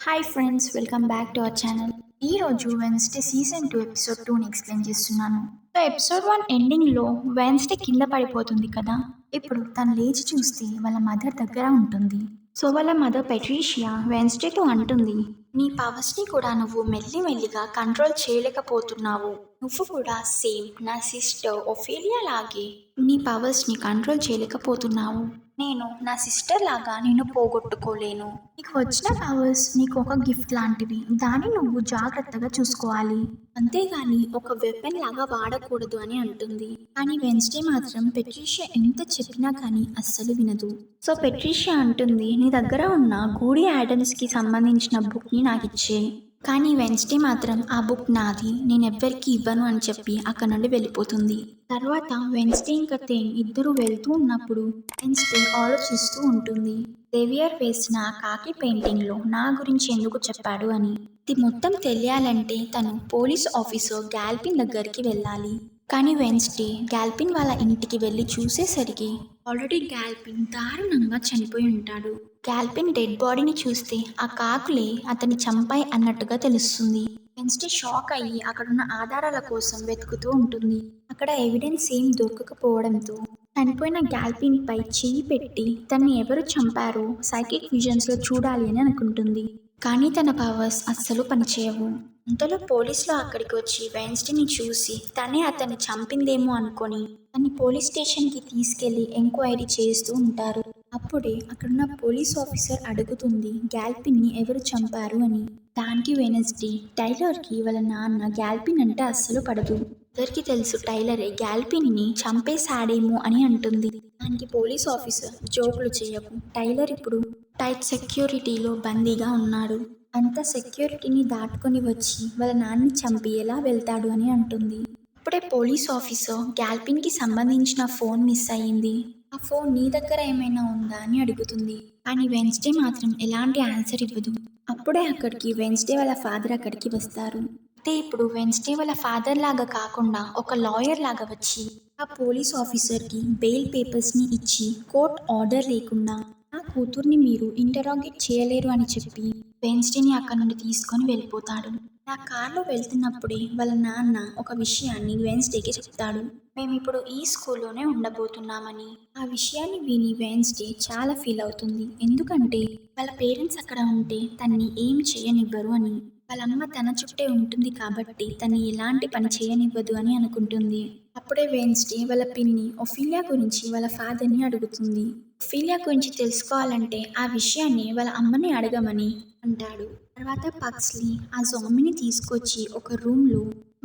Hi friends, welcome back to our channel. ఈరోజు Wednesday season 2 episode 2ని explain చేస్తున్నాను. So episode 1 ఎండింగ్లో Wednesday కింద పడిపోతుంది కదా. ఇప్పుడు తను లేచి చూస్తే వాళ్ళ మదర్ దగ్గర ఉంటుంది. సో వాళ్ళ మదర్ పెట్రీషియా వెన్స్డేతో అంటుంది, నీ పవర్స్ని కూడా నువ్వు మెల్లిమెల్లిగా కంట్రోల్ చేయలేకపోతున్నావు. నువ్వు కూడా సేమ్ నా సిస్టర్ ఒఫేలియా లాగే నీ పవర్స్ని కంట్రోల్ చేయలేకపోతున్నావు. నేను నా సిస్టర్ లాగా నిన్ను పోగొట్టుకోలేను. నీకు వచ్చిన పవర్స్ నీకు ఒక గిఫ్ట్ లాంటివి. దాన్ని నువ్వు జాగ్రత్తగా చూసుకోవాలి. అంతేగాని ఒక వెపన్ లాగా వాడకూడదు అని అంటుంది. కానీ వెన్స్డే మాత్రం పెట్రీషియా ఎంత చెప్పినా కానీ అస్సలు వినదు. సో పెట్రీషియా అంటుంది, నీ దగ్గర ఉన్న గూడి యాడమ్స్కి సంబంధించిన బుక్ని నాకు ఇచ్చే. కానీ వెన్స్డే మాత్రం ఆ బుక్ నాది, నేను ఎవ్వరికి ఇవ్వను అని చెప్పి అక్కడ నుండి వెళ్ళిపోతుంది. తర్వాత వెన్స్డే ఇంకా తేన్ ఇద్దరు వెళ్తూ ఉన్నప్పుడు వెన్స్డే ఆలోచిస్తూ ఉంటుంది. జేవియర్ వేసిన ఆ కాకి పెయింటింగ్లో నా గురించి ఎందుకు చెప్పాడు అని. ఇది మొత్తం తెలియాలంటే తను పోలీస్ ఆఫీసర్ గాల్పిన్ దగ్గరికి వెళ్ళాలి. కానీ వెన్స్డే గాల్పిన్ వాళ్ళ ఇంటికి వెళ్ళి చూసేసరికి ఆల్రెడీ గాల్పిన్ దారుణంగా చనిపోయి ఉంటాడు. గాల్పిన్ డెడ్ బాడీని చూస్తే ఆ కాకులే అతన్ని చంపాయి అన్నట్టుగా తెలుస్తుంది. వెన్స్డే షాక్ అయ్యి అక్కడున్న ఆధారాల కోసం వెతుకుతూ ఉంటుంది. అక్కడ ఎవిడెన్స్ ఏం దొరకకపోవడంతో చనిపోయిన గాల్పిన్ పై చెయ్యి పెట్టి తన్ని ఎవరు చంపారో సైకిక్ విజన్స్ లో చూడాలి అని అనుకుంటుంది. కానీ తన పవర్స్ అస్సలు పనిచేయవు. అంతలో పోలీసులు అక్కడికి వచ్చి వెన్స్డేని చూసి తనే అతన్ని చంపిందేమో అనుకొని తన్ని పోలీస్ స్టేషన్కి తీసుకెళ్లి ఎంక్వైరీ చేస్తూ ఉంటారు. అప్పుడే అక్కడున్న పోలీస్ ఆఫీసర్ అడుగుతుంది గాల్పిన్ని ఎవరు చంపారు అని. దానికి వెన్స్డే టైలర్కి వాళ్ళ నాన్న గాల్పిన్ అంటే అస్సలు పడదు. అందరికీ తెలుసు టైలరే గాల్పిన్ని చంపేశాడేమో అని అంటుంది. దానికి పోలీస్ ఆఫీసర్, జోకులు చేయకు, టైలర్ ఇప్పుడు టైట్ సెక్యూరిటీలో బందీగా ఉన్నాడు. అంత సెక్యూరిటీని దాటుకొని వచ్చి వాళ్ళ నాన్నని చంపి ఎలా వెళ్తాడు అని అంటుంది. అప్పుడే పోలీస్ ఆఫీసర్ గాల్పిన్కి సంబంధించిన ఫోన్ మిస్ అయ్యింది. ఆ ఫోన్ నీ దగ్గర ఏమైనా ఉందా అని అడుగుతుంది. కానీ వెన్స్డే మాత్రం ఎలాంటి ఆన్సర్ ఇవ్వదు. అప్పుడే అక్కడికి వెన్స్డే వాళ్ళ ఫాదర్ అక్కడికి వస్తారు. అయితే ఇప్పుడు వెన్స్డే వాళ్ళ ఫాదర్ లాగా కాకుండా ఒక లాయర్ లాగా వచ్చి ఆ పోలీస్ ఆఫీసర్కి బెయిల్ పేపర్స్ని ఇచ్చి కోర్ట్ ఆర్డర్ లేకుండా నా కూతుర్ని మీరు ఇంటరాగేట్ చేయలేరు అని చెప్పి వెన్స్డేని అక్కడ నుండి తీసుకొని వెళ్ళిపోతాడు. నా కార్లో వెళ్తున్నప్పుడే వాళ్ళ నాన్న ఒక విషయాన్ని వెన్స్డేకి చెప్తాడు. మేము ఇప్పుడు ఈ స్కూల్లోనే ఉండబోతున్నామని. ఆ విషయాన్ని విని వెన్స్డే చాలా ఫీల్ అవుతుంది. ఎందుకంటే వాళ్ళ పేరెంట్స్ అక్కడ ఉంటే తన్ని ఏం చేయనివ్వరు అని. వాళ్ళమ్మ తన చుట్టే ఉంటుంది కాబట్టి తను ఎలాంటి పని చేయనివ్వదు అని అనుకుంటుంది. అప్పుడే వెన్స్డే వాళ్ళ పిన్ని ఒఫీలియా గురించి వాళ్ళ ఫాదర్ని అడుగుతుంది. ఒఫీలియా గురించి తెలుసుకోవాలంటే ఆ విషయాన్ని వాళ్ళ అమ్మని అడగమని అంటాడు. తర్వాత పక్స్లీ ఆ జాంబీని తీసుకొచ్చి ఒక రూమ్లో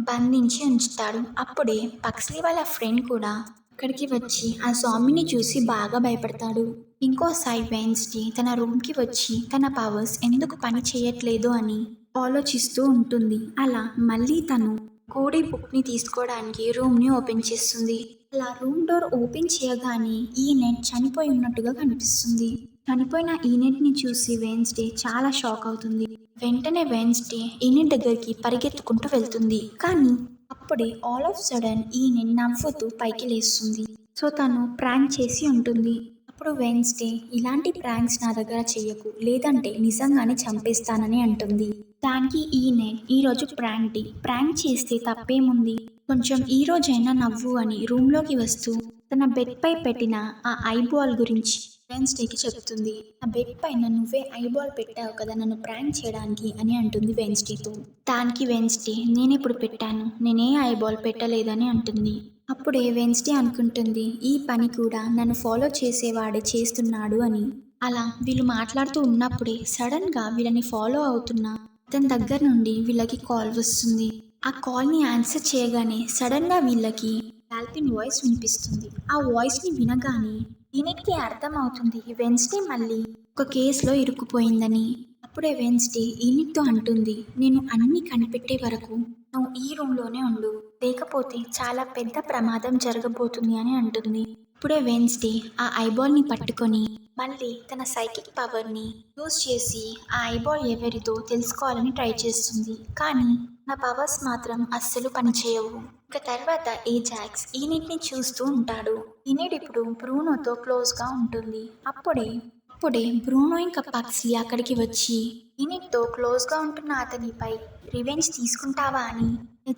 బంధించి ఉంచుతాడు. అప్పుడే పక్స్లీ వాళ్ళ ఫ్రెండ్ కూడా అక్కడికి వచ్చి ఆ జాంబీని చూసి బాగా భయపడతాడు. ఇంకో సైడ్ వెన్స్డే తన రూమ్కి వచ్చి తన పవర్స్ ఎందుకు పని చేయట్లేదు అని ఆలోచిస్తూ ఉంటుంది. అలా మళ్ళీ తను కోడి బుక్ని తీసుకోవడానికి రూమ్ని ఓపెన్ చేస్తుంది. అలా రూమ్ డోర్ ఓపెన్ చేయగానే ఈనెట్ చనిపోయి ఉన్నట్టుగా కనిపిస్తుంది. చనిపోయిన ఈనెట్ని చూసి వెన్స్డే చాలా షాక్ అవుతుంది. వెంటనే వెన్స్డే ఈనెట్ దగ్గరికి పరిగెత్తుకుంటూ వెళ్తుంది. కానీ అప్పుడే ఆల్ ఆఫ్ సడన్ ఈనెట్ నవ్వుతూ పైకి లేస్తుంది. సో తను ప్రాంక్ చేసి ఉంటుంది. అప్పుడు వెన్స్డే ఇలాంటి ప్రాంక్స్ నా దగ్గర చెయ్యకు, లేదంటే నిజంగానే చంపేస్తానని అంటుంది. దానికి ఈనెట్ ఈరోజు ప్రాంక్ చేస్తే తప్పేముంది, కొంచెం ఈ రోజైనా నవ్వు అని రూమ్లోకి వస్తూ తన బెడ్ పై పెట్టిన ఆ ఐబాల్ గురించి వెన్స్డేకి చెప్తుంది. ఆ బెడ్ పైన నువ్వే ఐబాల్ పెట్టావు కదా నన్ను ప్రాంక్ చేయడానికి అని అంటుంది వెన్స్డేతో. దానికి వెన్స్డే నేనెప్పుడు పెట్టాను, నేనే ఐబాల్ పెట్టలేదని అంటుంది. అప్పుడే వెన్స్డే అనుకుంటుంది ఈ పని కూడా నన్ను ఫాలో చేసేవాడే చేస్తున్నాడు అని. అలా వీళ్ళు మాట్లాడుతూ ఉన్నప్పుడే సడన్ గా వీళ్ళని ఫాలో అవుతున్న అతని దగ్గర నుండి వీళ్ళకి కాల్ వస్తుంది. ఆ కాల్ని ఆన్సర్ చేయగానే సడన్ గా వీళ్ళకి గాల్పిన్ వాయిస్ వినిపిస్తుంది. ఆ వాయిస్ ని వినగానే ఈయనకి అర్థం అవుతుంది వెన్స్డే మళ్ళీ ఒక కేసులో ఇరుక్కుపోయిందని. అప్పుడే వెన్స్డే ఈయనతో అంటుంది, నేను అన్ని కనిపెట్టే వరకు నువ్వు ఈ రూమ్లోనే ఉండు, లేకపోతే చాలా పెద్ద ప్రమాదం జరగబోతుంది అని అంటుంది. ఇప్పుడే వెన్స్డే ఆ ఐబాల్ని పట్టుకొని మళ్ళీ తన సైకిక్ పవర్ని యూజ్ చేసి ఆ ఐబాల్ ఎవరితో తెలుసుకోవాలని ట్రై చేస్తుంది. కానీ నా పవర్స్ మాత్రం అస్సలు పనిచేయవు. ఇక తర్వాత ఏజాక్స్ ఈనెట్ని చూస్తూ ఉంటాడు. ఈనెట్ ఇప్పుడు బ్రూనోతో క్లోజ్గా ఉంటుంది. అప్పుడే అప్పుడే బ్రూనో ఇంకా పక్స్లీ అక్కడికి వచ్చి ఈనిట్తో క్లోజ్గా ఉంటున్న అతనిపై రివెంజ్ తీసుకుంటావా అని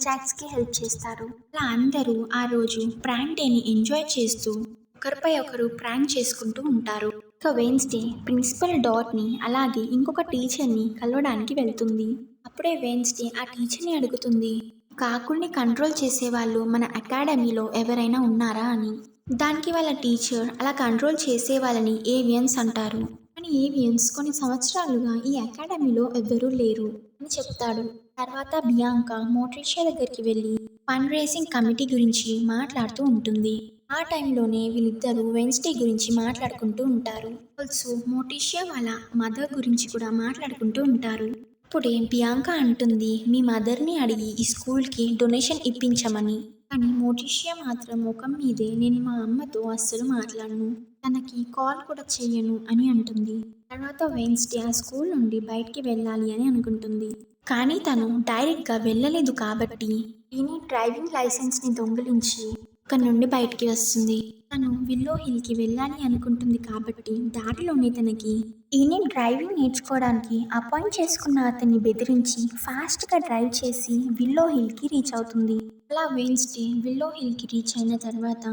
జాక్స్కి హెల్ప్ చేస్తారు. అలా అందరూ ఆ రోజు ప్రాంక్ డేని ఎంజాయ్ చేస్తూ ఒకరిపై ఒకరు ప్రాంక్ చేసుకుంటూ ఉంటారు. ఇక వెన్స్డే ప్రిన్సిపల్ డాట్ని అలాగే ఇంకొక టీచర్ని కలవడానికి వెళ్తుంది. అప్పుడే వెన్స్డే ఆ టీచర్ని అడుగుతుంది, కాకుల్ని కంట్రోల్ చేసేవాళ్ళు మన అకాడమీలో ఎవరైనా ఉన్నారా అని. దానికి వాళ్ళ టీచర్ అలా కంట్రోల్ చేసే వాళ్ళని ఏవియన్స్ అంటారు. కానీ ఏవియన్స్ కొన్ని సంవత్సరాలుగా ఈ అకాడమీలో ఎవ్వరూ లేరు అని చెప్తాడు. తర్వాత బియాంకా మోట్రిషియా దగ్గరికి వెళ్ళి ఫండ్ రేసింగ్ కమిటీ గురించి మాట్లాడుతూ ఉంటుంది. ఆ టైంలోనే వీళ్ళిద్దరూ వెన్స్డే గురించి మాట్లాడుకుంటూ ఉంటారు. ఆల్సో మోటిషియా వాళ్ళ మదర్ గురించి కూడా మాట్లాడుకుంటూ ఉంటారు. ఇప్పుడే బియాంకా అంటుంది, మీ మదర్ని అడిగి ఈ స్కూల్కి డొనేషన్ ఇప్పించమని. కానీ మోటిషియా మాత్రం ముఖం మీదే నేను మా అమ్మతో అస్సలు మాట్లాడను, తనకి కాల్ కూడా చెయ్యను అని అంటుంది. తర్వాత వెన్స్డే ఆ స్కూల్ నుండి బయటికి వెళ్ళాలి అని అనుకుంటుంది. కానీ తను డైరెక్ట్గా వెళ్ళలేదు కాబట్టి ఈయన డ్రైవింగ్ లైసెన్స్ని దొంగిలించి అక్కడి నుండి బయటికి వస్తుంది. తను విల్లో హిల్కి వెళ్ళాలి అనుకుంటుంది కాబట్టి దారిలోనే తనకి ఈయన డ్రైవింగ్ నేర్చుకోవడానికి అపాయింట్ చేసుకున్న అతన్ని బెదిరించి ఫాస్ట్గా డ్రైవ్ చేసి విల్లో హిల్కి రీచ్ అవుతుంది. అలా వెన్స్డే విల్లో హిల్కి రీచ్ అయిన తర్వాత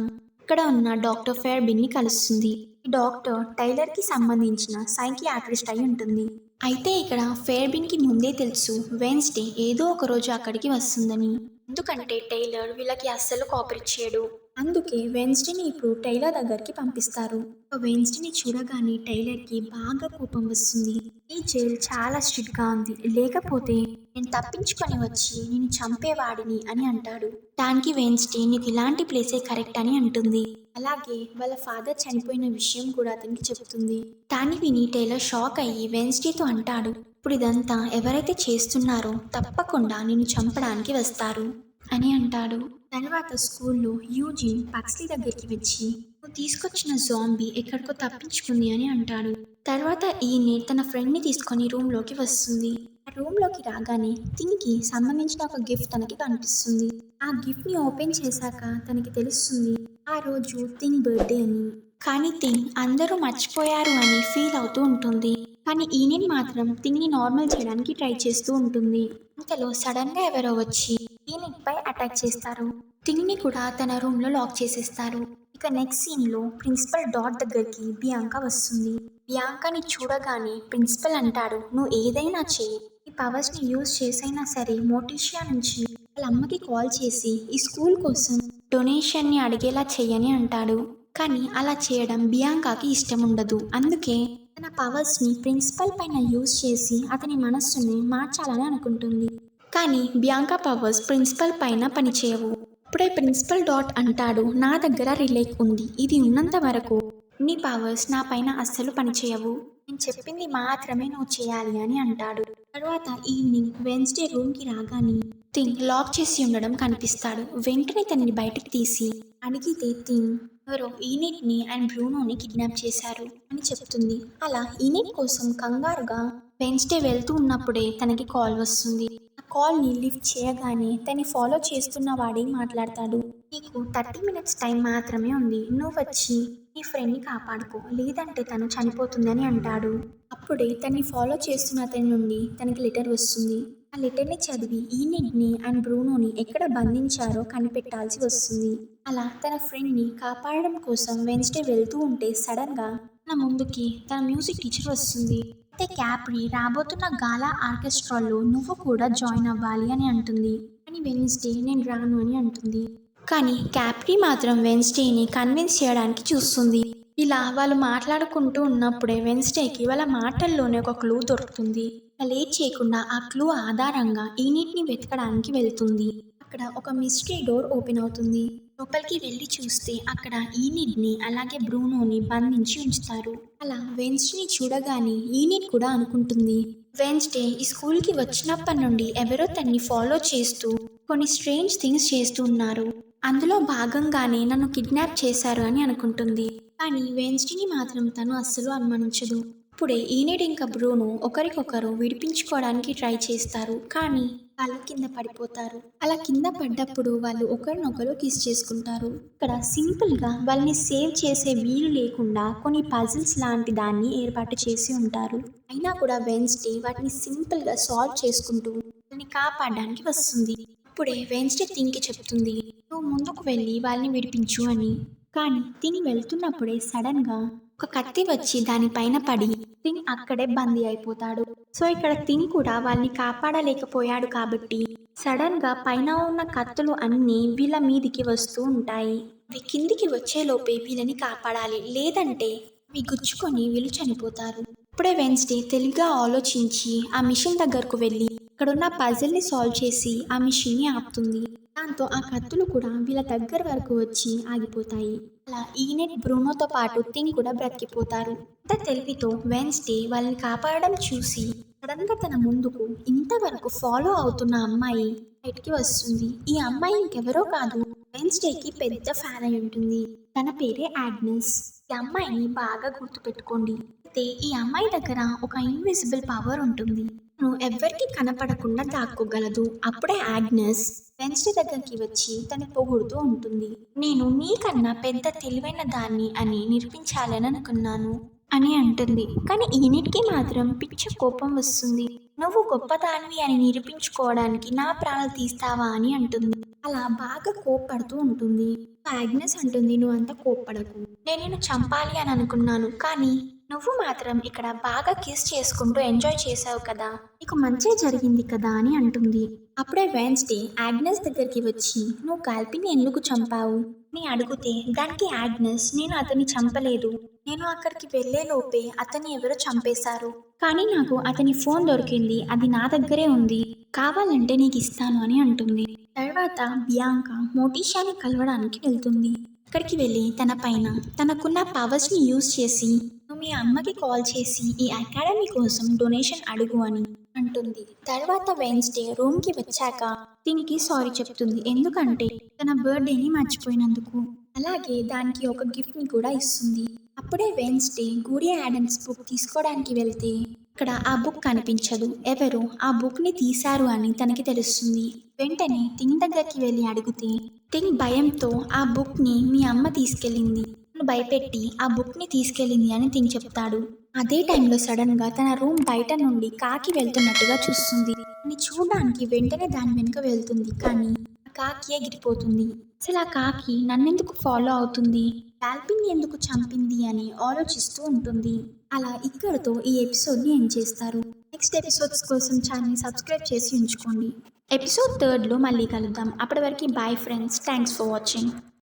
ఇక్కడ ఉన్న డాక్టర్ ఫెర్బిన్ని కలుస్తుంది. ఈ డాక్టర్ టైలర్కి సంబంధించిన సైకియాట్రిస్ట్ అయి ఉంటుంది. అయితే ఇక్కడ ఫెర్బిన్కి ముందే తెలుసు వెన్స్డే ఏదో ఒక రోజు అక్కడికి వస్తుందని. ఎందుకంటే టైలర్ వీళ్ళకి అస్సలు కోఆపరేట్ చేయడు. అందుకే వెన్స్డేని ఇప్పుడు టైలర్ దగ్గరికి పంపిస్తారు. వెన్స్డేని చూడగానే టైలర్కి బాగా కోపం వస్తుంది. ఈ జైలు చాలా స్ట్రిక్ట్గా ఉంది, లేకపోతే నేను తప్పించుకొని వచ్చి నేను చంపేవాడిని అని అంటాడు. దానికి వెన్స్డే నీకు ఇలాంటి ప్లేసే కరెక్ట్ అని అంటుంది. అలాగే వాళ్ళ ఫాదర్ చనిపోయిన విషయం కూడా అతనికి చెప్తుంది. దాన్ని విని టైలర్ షాక్ అయ్యి వెన్స్డేతో అంటాడు, ఇప్పుడు ఇదంతా ఎవరైతే చేస్తున్నారో తప్పకుండా నిన్ను చంపడానికి వస్తారు అని అంటాడు. తర్వాత స్కూల్లో యూజిన్ పక్స్లీ దగ్గరికి వచ్చి నువ్వు తీసుకొచ్చిన జాంబీ ఎక్కడికో తప్పించుకుంది అని అంటాడు. తర్వాత ఈయన తన ఫ్రెండ్ని తీసుకొని రూమ్లోకి వస్తుంది. ఆ రూమ్లోకి రాగానే థింగ్కి సంబంధించిన ఒక గిఫ్ట్ తనకి కనిపిస్తుంది. ఆ గిఫ్ట్ని ఓపెన్ చేశాక తనకి తెలుస్తుంది ఆ రోజు థింగ్ బర్త్డే అని. కానీ థింగ్ అందరూ మర్చిపోయారు అని ఫీల్ అవుతూ ఉంటుంది. కానీ ఈయన మాత్రం థింగ్ని నార్మల్ చేయడానికి ట్రై చేస్తూ ఉంటుంది. ఇంతలో సడన్గా ఎవరో వచ్చి ఈయనపై అటాక్ చేస్తారు. థింగ్ని కూడా తన రూమ్లో లాక్ చేసేస్తారు. ఇక నెక్స్ట్ సీన్లో ప్రిన్సిపల్ డాట్ దగ్గరికి బియాంకా వస్తుంది. బియాంకాని చూడగానే ప్రిన్సిపల్ అంటాడు, నువ్వు ఏదైనా చెయ్యి, ఈ పవర్స్ని యూజ్ చేసైనా సరే మోటిషియా నుంచి వాళ్ళ అమ్మకి కాల్ చేసి ఈ స్కూల్ కోసం డొనేషన్ని అడిగేలా చెయ్యని అంటాడు. కానీ అలా చేయడం బియాంకాకి ఇష్టం ఉండదు. అందుకే తన పవర్స్ని ప్రిన్సిపల్ పైన యూజ్ చేసి అతని మనస్సుని మార్చాలని అనుకుంటుంది. కానీ బియాంకా పవర్స్ ప్రిన్సిపల్ పైన పనిచేయవు. ఇప్పుడే ప్రిన్సిపల్ డాట్ అంటాడు, నా దగ్గర రిలే ఉంది, ఇది ఉన్నంత వరకు నీ పవర్స్ నా పైన అస్సలు పనిచేయవు, నేను చెప్పింది మాత్రమే నువ్వు చేయాలి అని అంటాడు. తర్వాత ఈవినింగ్ వెన్స్డే రూమ్కి రాగానే థింగ్ లాక్ చేసి ఉండడం కనిపిస్తాడు. వెంటనే తనని బయటకు తీసి అడిగితే థింగ్ ఎవరో ఈనిట్ని అండ్ బ్రూనోని కిడ్నాప్ చేశారు అని చెప్తుంది. అలా ఈనిట్ కోసం కంగారుగా వెన్స్డే వెళ్తూ ఉన్నప్పుడే తనకి కాల్ వస్తుంది. ఆ కాల్ని లిఫ్ట్ చేయగానే తనని ఫాలో చేస్తున్న వాడే మాట్లాడతాడు, నీకు 30 minutes టైం మాత్రమే ఉంది, నువ్వు వచ్చి నీ ఫ్రెండ్ని కాపాడుకో, లేదంటే తను చనిపోతుందని అంటాడు. అప్పుడే తనని ఫాలో చేస్తున్న అతని నుండి తనకి లెటర్ వస్తుంది. ఆ లెటర్ని చదివి ఈనిట్ని అండ్ బ్రూనోని ఎక్కడ బంధించారో కనిపెట్టాల్సి వస్తుంది. అలా తన ఫ్రెండ్ని కాపాడడం కోసం వెన్స్డే వెళ్తూ ఉంటే సడన్గా తన ముందుకి తన మ్యూజిక్ టీచర్ వస్తుంది. అయితే క్యాప్రీ రాబోతున్న గాలా ఆర్కెస్ట్రాలో నువ్వు కూడా జాయిన్ అవ్వాలి అని అంటుంది. కానీ వెన్స్డే నేను రాను అని అంటుంది. కానీ క్యాప్రీ మాత్రం వెన్స్డేని కన్విన్స్ చేయడానికి చూస్తుంది. ఇలా వాళ్ళు మాట్లాడుకుంటూ ఉన్నప్పుడే వెన్స్డేకి వాళ్ళ మాటల్లోనే ఒక క్లూ దొరుకుతుంది. లేట్ చేయకుండా ఆ క్లూ ఆధారంగా ఈనిట్ని వెతకడానికి వెళ్తుంది. అక్కడ ఒక మిస్టరీ డోర్ ఓపెన్ అవుతుంది. లోపలికి వెళ్ళి చూస్తే అక్కడ ఈనిట్ని అలాగే బ్రూనోని బంధించి ఉంచుతారు. అలా వెన్స్డేని చూడగానే ఈనిట్ కూడా అనుకుంటుంది, వెన్స్డే ఈ స్కూల్కి వచ్చినప్పటి నుండి ఎవరో తన్ని ఫాలో చేస్తూ కొన్ని స్ట్రేంజ్ థింగ్స్ చేస్తూ ఉన్నారు, అందులో భాగంగానే నన్ను కిడ్నాప్ చేశారు అని అనుకుంటుంది. కానీ వెన్స్డేని మాత్రం తను అస్సలు అనుమానించదు. ఇప్పుడే ఈనెడ్ ఇంకా బ్రూనో ఒకరికొకరు విడిపించుకోవడానికి ట్రై చేస్తారు, కానీ వాళ్ళు కింద పడిపోతారు. అలా కింద పడ్డప్పుడు వాళ్ళు ఒకరినొకరు కిస్ చేసుకుంటారు. ఇక్కడ సింపుల్ గా వాళ్ళని సేవ్ చేసే వీలు లేకుండా కొన్ని పజిల్స్ లాంటి దాన్ని ఏర్పాటు చేసి ఉంటారు. అయినా కూడా వెన్స్డే వాటిని సింపుల్ గా సాల్వ్ చేసుకుంటూ వాళ్ళని కాపాడడానికి వస్తుంది. ఇప్పుడే వెన్స్డే థింగ్కి చెప్తుంది, నువ్వు ముందుకు వెళ్ళి వాళ్ళని విడిపించు అని. కానీ థింగ్ వెళ్తున్నప్పుడే సడన్ గా ఒక కత్తి వచ్చి దానిపైన పడి థింగ్ అక్కడే బందీ అయిపోతాడు. సో ఇక్కడ థింగ్ కూడా వాళ్ళని కాపాడలేకపోయాడు కాబట్టి సడన్ గా పైన ఉన్న కత్తులు అన్నీ వీళ్ళ మీదికి వస్తూ ఉంటాయి. అవి కిందికి వచ్చేలోపే వీళ్ళని కాపాడాలి, లేదంటే అవి గుచ్చుకొని వీళ్ళు చనిపోతారు. ఇప్పుడే వెన్స్డే తెలివిగా ఆలోచించి ఆ మిషన్ దగ్గరకు వెళ్ళి అక్కడున్న పజిల్ని సాల్వ్ చేసి ఆ మిషన్ని ఆపుతుంది. దాంతో ఆ కత్తులు కూడా వీళ్ళ దగ్గర వరకు వచ్చి ఆగిపోతాయి. అలా ఈనెట్ బ్రూనోతో పాటు థింగ్ కూడా బ్రతికిపోతారు. ఇంత తెలివితో వెన్స్డే వాళ్ళని కాపాడడం చూసి సడన్ గా తన ముందుకు ఇంతవరకు ఫాలో అవుతున్న అమ్మాయి బయటికి వస్తుంది. ఈ అమ్మాయి ఇంకెవరో కాదు, వెన్స్డేకి పెద్ద ఫ్యాన్ అయి ఉంటుంది. తన పేరే ఆగ్నెస్. ఈ అమ్మాయిని బాగా గుర్తుపెట్టుకోండి. అయితే ఈ అమ్మాయి దగ్గర ఒక ఇన్విజిబుల్ పవర్ ఉంటుంది. నువ్వు ఎవ్వరికి కనపడకుండా దాక్కోగలదు. అప్పుడే ఆగ్నెస్ వెన్స్డే దగ్గరికి వచ్చి తను పొగుడుతూ ఉంటుంది. నేను నీకన్నా పెద్ద తెలివైన దాన్ని అని నిరూపించాలని అనుకున్నాను అని అంటుంది. కానీ ఈనిటికి మాత్రం పిచ్చ కోపం వస్తుంది. నువ్వు గొప్పదానివి అని నిరూపించుకోవడానికి నా ప్రాణాలు తీస్తావా అని అంటుంది. అలా బాగా కోప్పడుతూ ఉంటుంది. ఆగ్నెస్ అంటుంది, నువ్వు అంత కోప్పడకు, నేను నిన్ను చంపాలి అని అనుకున్నాను, కానీ నువ్వు మాత్రం ఇక్కడ బాగా కిస్ చేసుకుంటూ ఎంజాయ్ చేసావు కదా, నీకు మంచి జరిగింది కదా అని అంటుంది. అప్పుడే వెన్స్డే ఆగ్నెస్ దగ్గరికి వచ్చి, నువ్వు కాల్పిని ఎందుకు చంపావు అని అడిగితే దానికి ఆగ్నెస్, నేను అతన్ని చంపలేదు, నేను అక్కడికి వెళ్లే లోపే అతన్ని ఎవరో చంపేశారు, కానీ నాకు అతని ఫోన్ దొరికింది, అది నా దగ్గరే ఉంది, కావాలంటే నీకు ఇస్తాను అని అంటుంది. తర్వాత బియాంకా మోటిషాని కలవడానికి వెళ్తుంది. అక్కడికి వెళ్ళి తన పైన తనకున్న పవర్స్ని యూజ్ చేసి, నువ్వు మీ అమ్మకి కాల్ చేసి ఈ అకాడమీ కోసం డొనేషన్ అడుగు అని అంటుంది. తర్వాత వెన్స్డే రూమ్కి వచ్చాక థింగ్కి సారీ చెప్తుంది, ఎందుకంటే తన బర్త్డేని మర్చిపోయినందుకు. అలాగే దానికి ఒక గిఫ్ట్ని కూడా ఇస్తుంది. అప్పుడే వెన్స్డే గూడి యాడమ్స్ బుక్ తీసుకోవడానికి వెళ్తే ఇక్కడ ఆ బుక్ కనిపించదు. ఎవరు ఆ బుక్ని తీశారు అని తనకి తెలుస్తుంది. వెంటనే థింగ్ దగ్గరికి వెళ్ళి అడిగితే థింగ్ భయంతో ఆ బుక్ని మీ అమ్మ తీసుకెళ్ళింది, భయపెట్టి ఆ బుక్ని తీసుకెళ్ళింది అని థింగ్ చెప్తాడు. అదే టైంలో సడన్ గా తన రూమ్ బయట నుండి కాకి వెళ్తున్నట్టుగా చూస్తుంది. అని చూడడానికి వెంటనే దాని వెనుక వెళ్తుంది, కానీ కాకి ఎగిరిపోతుంది. అసలు ఆ కాకి నన్నెందుకు ఫాలో అవుతుంది, డాల్ఫిన్ ఎందుకు చంపింది అని ఆలోచిస్తూ ఉంటుంది. అలా ఇక్కడతో ఈ ఎపిసోడ్ని ఎండ్ చేస్తారు. నెక్స్ట్ ఎపిసోడ్స్ కోసం ఛానల్ని సబ్స్క్రైబ్ చేసి ఉంచుకోండి. ఎపిసోడ్ 3లో మళ్ళీ కలుద్దాం. అప్పటి వరకు bye friends, thanks for watching.